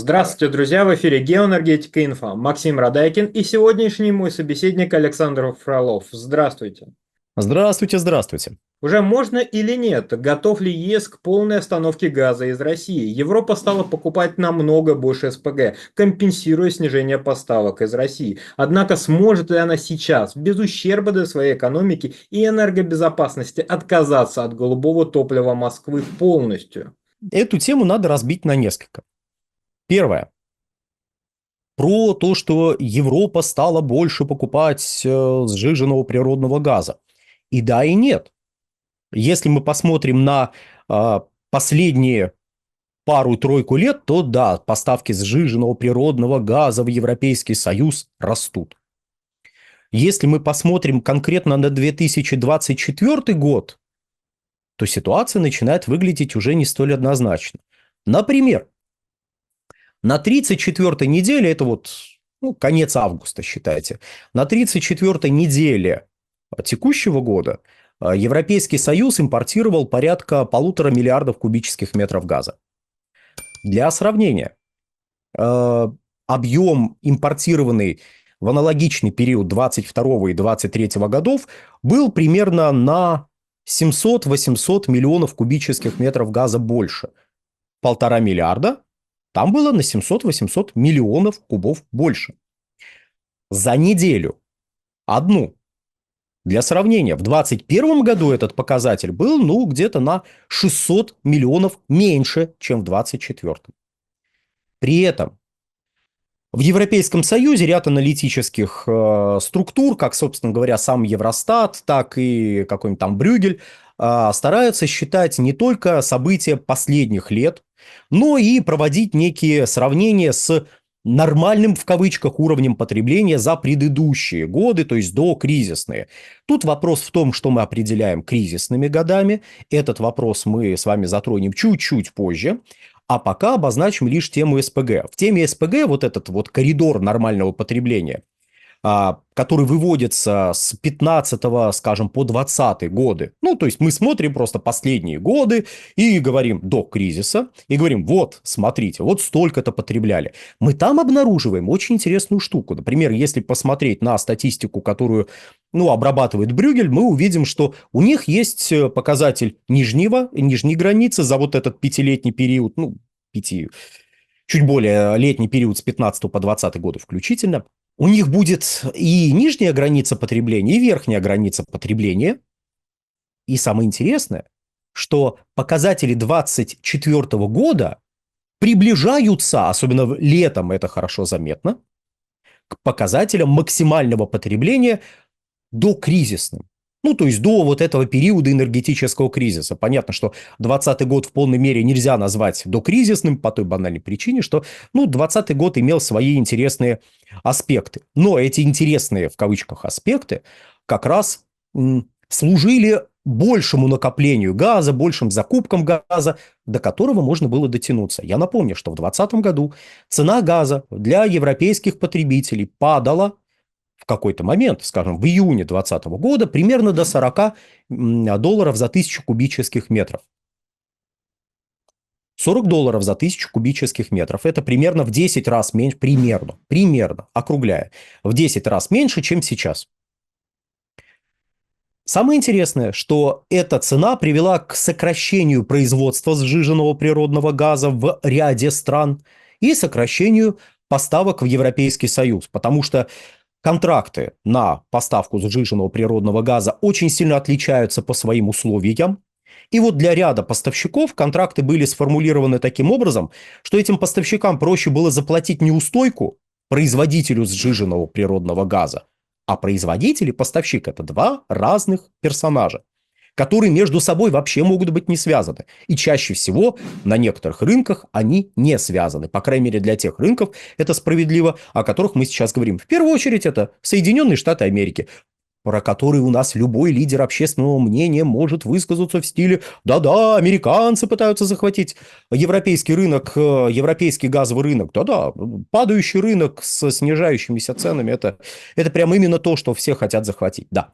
Здравствуйте, друзья! В эфире Геоэнергетика Инфо. Максим Радайкин и сегодняшний мой собеседник Александр Фролов. Здравствуйте! Здравствуйте, здравствуйте. Уже можно или нет? Готов ли ЕС к полной остановке газа из России? Европа стала покупать намного больше СПГ, компенсируя снижение поставок из России. Однако сможет ли она сейчас, без ущерба для своей экономики и энергобезопасности, отказаться от голубого топлива Москвы полностью? Эту тему надо разбить на несколько. Первое. Про то, что Европа стала больше покупать сжиженного природного газа. И да, и нет. Если мы посмотрим на последние пару-тройку лет, то да, поставки сжиженного природного газа в Европейский Союз растут. Если мы посмотрим конкретно на 2024 год, то ситуация начинает выглядеть уже не столь однозначно. Например, на 34-й неделе, это конец августа, считайте, на 34-й неделе текущего года Европейский Союз импортировал порядка 1,5 миллиардов кубических метров газа. Для сравнения, объем, импортированный в аналогичный период 22 и 23 годов, был примерно на 700-800 миллионов кубических метров газа больше. 1,5 миллиарда. Там было на 700-800 миллионов кубов больше. За неделю. Одну. Для сравнения, в 2021 году этот показатель был, где-то на 600 миллионов меньше, чем в 2024. При этом в Европейском Союзе ряд аналитических структур, как, собственно говоря, сам Евростат, так и какой-нибудь там Брюгель, стараются считать не только события последних лет, но и проводить некие сравнения с нормальным, в кавычках, уровнем потребления за предыдущие годы, то есть докризисные. Тут вопрос в том, что мы определяем кризисными годами. Этот вопрос мы с вами затронем чуть-чуть позже. А пока обозначим лишь тему СПГ. В теме СПГ вот этот вот коридор нормального потребления, который выводится с 15-го, скажем, по 20-е годы. То есть мы смотрим просто последние годы и говорим до кризиса, и говорим, вот, смотрите, вот столько-то потребляли. Мы там обнаруживаем очень интересную штуку. Например, если посмотреть на статистику, которую, обрабатывает Брюгель, мы увидим, что у них есть показатель нижней границы за вот этот пятилетний период, чуть более летний период с 15 по 20 годы включительно. У них будет и нижняя граница потребления, и верхняя граница потребления. И самое интересное, что показатели 2024 года приближаются, особенно летом это хорошо заметно, к показателям максимального потребления докризисным. То есть до вот этого периода энергетического кризиса. Понятно, что 2020 год в полной мере нельзя назвать докризисным по той банальной причине, что 2020 год имел свои интересные аспекты. Но эти интересные, в кавычках, аспекты как раз служили большему накоплению газа, большим закупкам газа, до которого можно было дотянуться. Я напомню, что в 2020 году цена газа для европейских потребителей падала в какой-то момент, скажем, в июне 2020 года, примерно до 40 долларов за 1000 кубических метров. 40 долларов за 1000 кубических метров. Это примерно в 10 раз меньше, примерно, округляя, в 10 раз меньше, чем сейчас. Самое интересное, что эта цена привела к сокращению производства сжиженного природного газа в ряде стран и сокращению поставок в Европейский Союз, потому что контракты на поставку сжиженного природного газа очень сильно отличаются по своим условиям. И вот для ряда поставщиков контракты были сформулированы таким образом, что этим поставщикам проще было заплатить неустойку производителю сжиженного природного газа, а производитель и поставщик – это два разных персонажа, которые между собой вообще могут быть не связаны. И чаще всего на некоторых рынках они не связаны. По крайней мере, для тех рынков это справедливо, о которых мы сейчас говорим. В первую очередь это Соединенные Штаты Америки, про которые у нас любой лидер общественного мнения может высказаться в стиле «да-да, американцы пытаются захватить европейский рынок, европейский газовый рынок». Да-да, падающий рынок с снижающимися ценами – это прям именно то, что все хотят захватить. Да.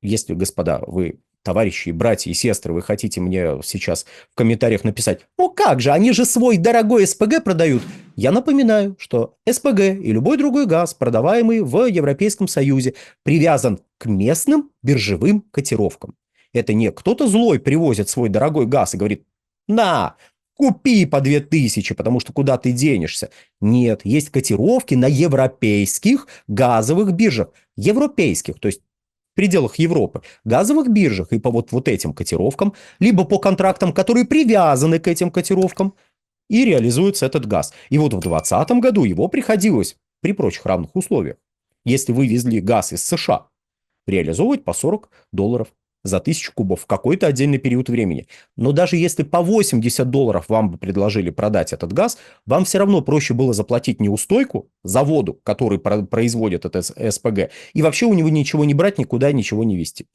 Если, господа, вы товарищи, братья и сестры, вы хотите мне сейчас в комментариях написать, ну как же, они же свой дорогой СПГ продают. Я напоминаю, что СПГ и любой другой газ, продаваемый в Европейском Союзе, привязан к местным биржевым котировкам. Это не кто-то злой привозит свой дорогой газ и говорит, на, купи по 2000, потому что куда ты денешься. Нет, есть котировки на европейских газовых биржах. Европейских, то есть в пределах Европы, газовых биржах и по вот этим котировкам, либо по контрактам, которые привязаны к этим котировкам, и реализуется этот газ. И вот в 2020 году его приходилось при прочих равных условиях, если вы везли газ из США, реализовывать по $40 за 1000 кубов в какой-то отдельный период времени. Но даже если по $80 вам бы предложили продать этот газ, вам все равно проще было заплатить неустойку заводу, который производит этот СПГ, и вообще у него ничего не брать, никуда ничего не везти.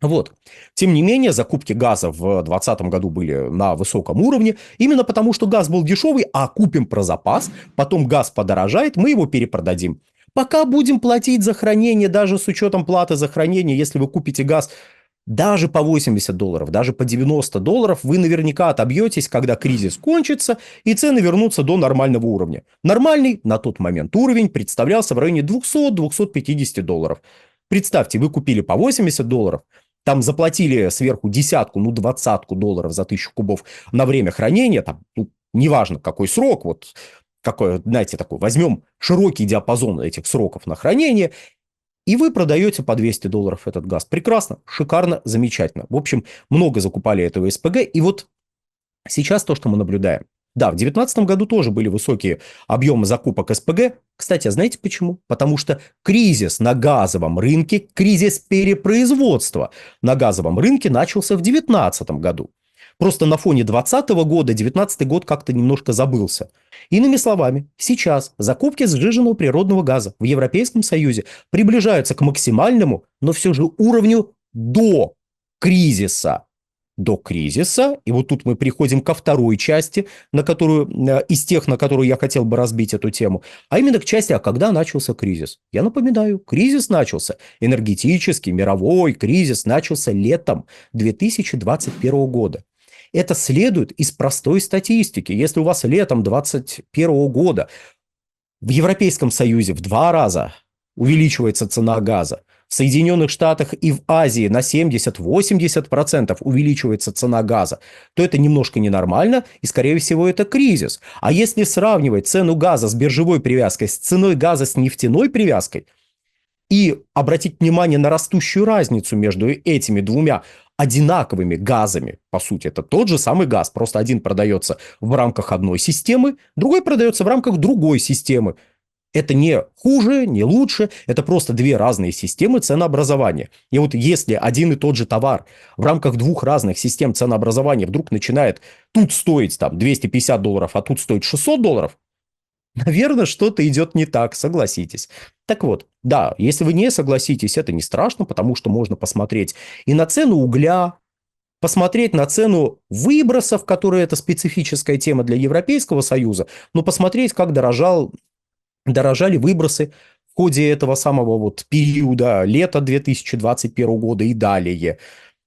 Вот. Тем не менее, закупки газа в 2020 году были на высоком уровне, именно потому, что газ был дешевый, а купим про запас, потом газ подорожает, мы его перепродадим. Пока будем платить за хранение, даже с учетом платы за хранение, если вы купите газ даже по $80, даже по $90, вы наверняка отобьетесь, когда кризис кончится и цены вернутся до нормального уровня. Нормальный на тот момент уровень представлялся в районе $200-250. Представьте, вы купили по $80, там заплатили сверху десятку, ну $20 за 1000 кубов на время хранения, там, ну, неважно какой срок, вот какой, знаете, такой, возьмем широкий диапазон этих сроков на хранение, и вы продаете по $200 этот газ. Прекрасно, шикарно, замечательно. В общем, много закупали этого СПГ. И вот сейчас то, что мы наблюдаем. Да, в 2019 году тоже были высокие объемы закупок СПГ. Кстати, а знаете почему? Потому что кризис на газовом рынке, кризис перепроизводства на газовом рынке начался в 2019 году. Просто на фоне 2020 года 2019 год как-то немножко забылся. Иными словами, сейчас закупки сжиженного природного газа в Европейском Союзе приближаются к максимальному, но все же уровню до кризиса. До кризиса, и вот тут мы приходим ко второй части, на которую, из тех, на которую я хотел бы разбить эту тему, а именно к части, а когда начался кризис. Я напоминаю, кризис начался, энергетический, мировой кризис начался летом 2021 года. Это следует из простой статистики. Если у вас летом 2021 года в Европейском Союзе в 2 раза увеличивается цена газа, в Соединенных Штатах и в Азии на 70-80% увеличивается цена газа, то это немножко ненормально, и, скорее всего, это кризис. А если сравнивать цену газа с биржевой привязкой с ценой газа с нефтяной привязкой и обратить внимание на растущую разницу между этими двумя одинаковыми газами, по сути, это тот же самый газ, просто один продается в рамках одной системы, другой продается в рамках другой системы. Это не хуже, не лучше, это просто 2 разные системы ценообразования. И вот если один и тот же товар в рамках 2 разных систем ценообразования вдруг начинает тут стоить там $250, а тут стоит $600, наверное, что-то идет не так, согласитесь. Так вот, да, если вы не согласитесь, это не страшно, потому что можно посмотреть и на цену угля, посмотреть на цену выбросов, которые это специфическая тема для Европейского Союза, но посмотреть, как дорожали выбросы в ходе этого самого вот периода лета 2021 года и далее.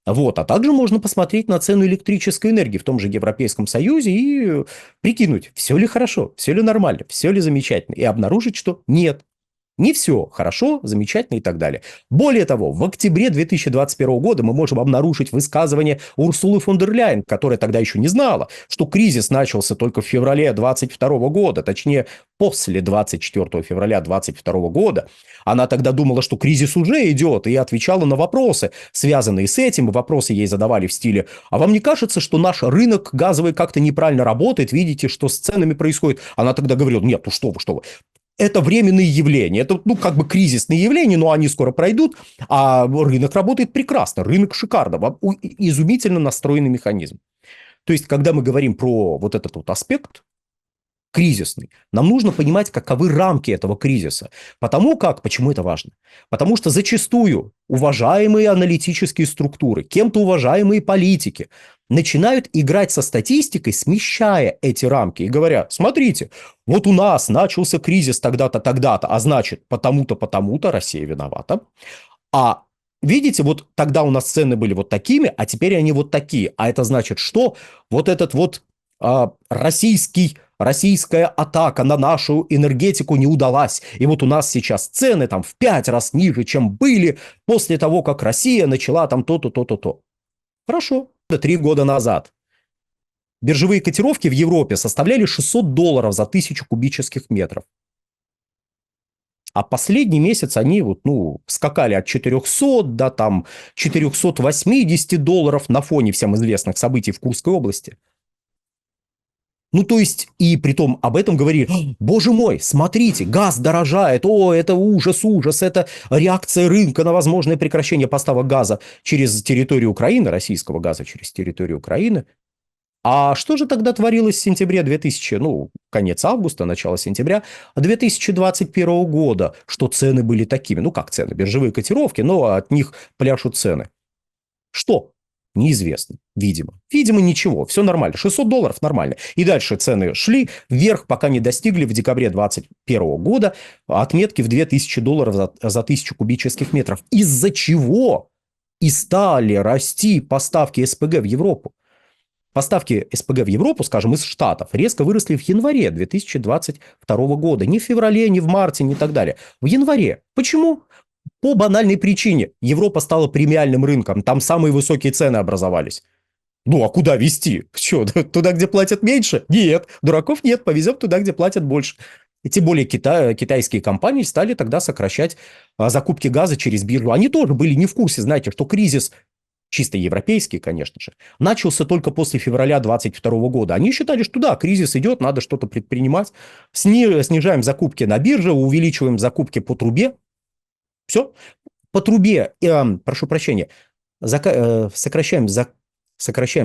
Вот. А также можно посмотреть на цену электрической энергии в том же Европейском Союзе и прикинуть, все ли хорошо, все ли нормально, все ли замечательно. И обнаружить, что нет. Не все хорошо, замечательно и так далее. Более того, в октябре 2021 года мы можем обнаружить высказывание Урсулы фон дер Ляйен, которая тогда еще не знала, что кризис начался только в феврале 2022 года, точнее, после 24 февраля 2022 года. Она тогда думала, что кризис уже идет, и отвечала на вопросы, связанные с этим. Вопросы ей задавали в стиле: а вам не кажется, что наш рынок газовый как-то неправильно работает? Видите, что с ценами происходит? Она тогда говорила: нет, ну что вы. Это временные явления, это, ну, как бы кризисные явления, но они скоро пройдут, а рынок работает прекрасно, рынок шикарно, изумительно настроенный механизм. То есть, когда мы говорим про вот этот вот аспект кризисный, нам нужно понимать, каковы рамки этого кризиса. Почему это важно? Потому что зачастую уважаемые аналитические структуры, кем-то уважаемые политики начинают играть со статистикой, смещая эти рамки и говоря: смотрите, вот у нас начался кризис тогда-то, тогда-то, а значит, потому-то, потому-то Россия виновата. А видите, вот тогда у нас цены были вот такими, а теперь они вот такие. А это значит, что вот этот вот российская атака на нашу энергетику не удалась. И вот у нас сейчас цены там в 5 раз ниже, чем были после того, как Россия начала там то-то, то-то, то. Хорошо. 3 года назад биржевые котировки в Европе составляли $600 за 1000 кубических метров. А последний месяц они вот, ну, скакали от 400 до там $480 на фоне всем известных событий в Курской области. Ну, то есть, и притом об этом говорили: боже мой, смотрите, газ дорожает, о, это ужас, ужас, это реакция рынка на возможное прекращение поставок газа через территорию Украины, российского газа через территорию Украины. А что же тогда творилось в сентябре 2000, ну, конец августа, начало сентября 2021 года, что цены были такими? Ну, как цены? Биржевые котировки, но от них пляшут цены. Что? Неизвестно. Видимо. Видимо, ничего. Все нормально. $600 нормально. И дальше цены шли вверх, пока не достигли в декабре 2021 года отметки в $2000 за 1000 кубических метров. Из-за чего и стали расти поставки СПГ в Европу. Поставки СПГ в Европу, скажем, из Штатов, резко выросли в январе 2022 года. Не в феврале, не в марте, не так далее. В январе. Почему? По банальной причине. Европа стала премиальным рынком. Там самые высокие цены образовались. Ну, а куда везти? Что, туда, где платят меньше? Нет. Дураков нет. Повезем туда, где платят больше. И тем более китайские компании стали тогда сокращать закупки газа через биржу. Они тоже были не в курсе, знаете, что кризис, чисто европейский, конечно же, начался только после февраля 2022 года. Они считали, что да, кризис идет, надо что-то предпринимать. Снижаем закупки на бирже, увеличиваем закупки по трубе. Все. По трубе, прошу прощения, сокращаем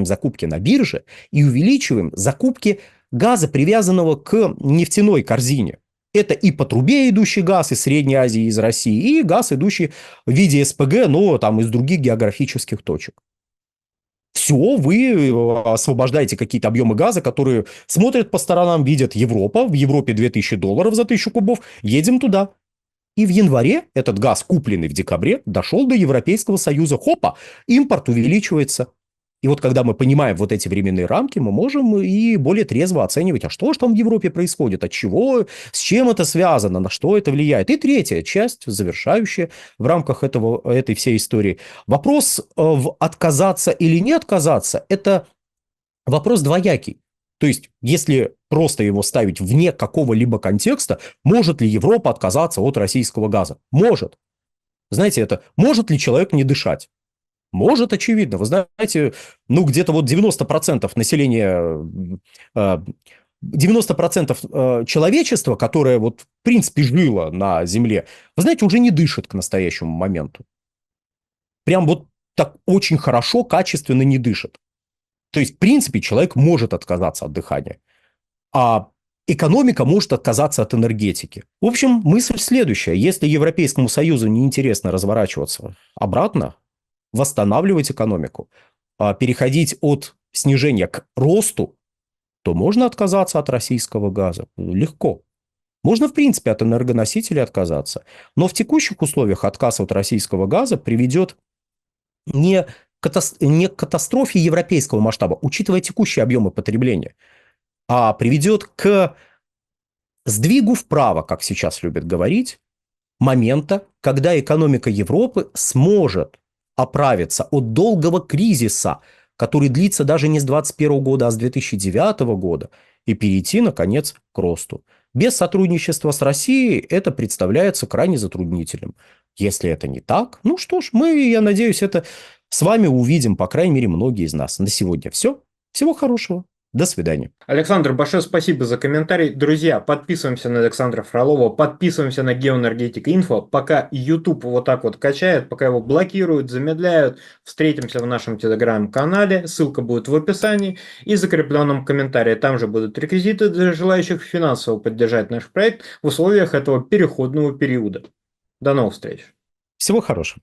закупки на бирже и увеличиваем закупки газа, привязанного к нефтяной корзине. Это и по трубе идущий газ из Средней Азии, из России, и газ, идущий в виде СПГ, но там из других географических точек. Все, вы освобождаете какие-то объемы газа, которые смотрят по сторонам, видят Европа, в Европе $2000 за 1000 кубов, едем туда. И в январе этот газ, купленный в декабре, дошел до Европейского Союза. Хопа, импорт увеличивается. И вот когда мы понимаем вот эти временные рамки, мы можем и более трезво оценивать, а что же там в Европе происходит, от чего, с чем это связано, на что это влияет. И третья часть, завершающая в рамках этой всей истории. Вопрос в отказаться или не отказаться, это вопрос двоякий. То есть, если просто его ставить вне какого-либо контекста, может ли Европа отказаться от российского газа? Может. Знаете, это может ли человек не дышать? Может, очевидно. Вы знаете, ну, где-то вот 90% населения, 90% человечества, которое вот в принципе жило на Земле, вы знаете, уже не дышит к настоящему моменту. Прям вот так очень хорошо, качественно не дышит. То есть, в принципе, человек может отказаться от дыхания, а экономика может отказаться от энергетики. В общем, мысль следующая. Если Европейскому Союзу неинтересно разворачиваться обратно, восстанавливать экономику, переходить от снижения к росту, то можно отказаться от российского газа. Легко. Можно, в принципе, от энергоносителей отказаться. Но в текущих условиях отказ от российского газа приведет не к катастрофе европейского масштаба, учитывая текущие объемы потребления, а приведет к сдвигу вправо, как сейчас любят говорить, момента, когда экономика Европы сможет оправиться от долгого кризиса, который длится даже не с 2021 года, а с 2009 года, и перейти, наконец, к росту. Без сотрудничества с Россией это представляется крайне затруднительным. Если это не так, ну что ж, мы, я надеюсь, это с вами увидим, по крайней мере, многие из нас. На сегодня все. Всего хорошего. До свидания. Александр, большое спасибо за комментарий. Друзья, подписываемся на Александра Фролова, подписываемся на Геоэнергетика Инфо. Пока YouTube вот так вот качает, пока его блокируют, замедляют, встретимся в нашем телеграм-канале. Ссылка будет в описании и закрепленном комментарии. Там же будут реквизиты для желающих финансово поддержать наш проект в условиях этого переходного периода. До новых встреч. Всего хорошего.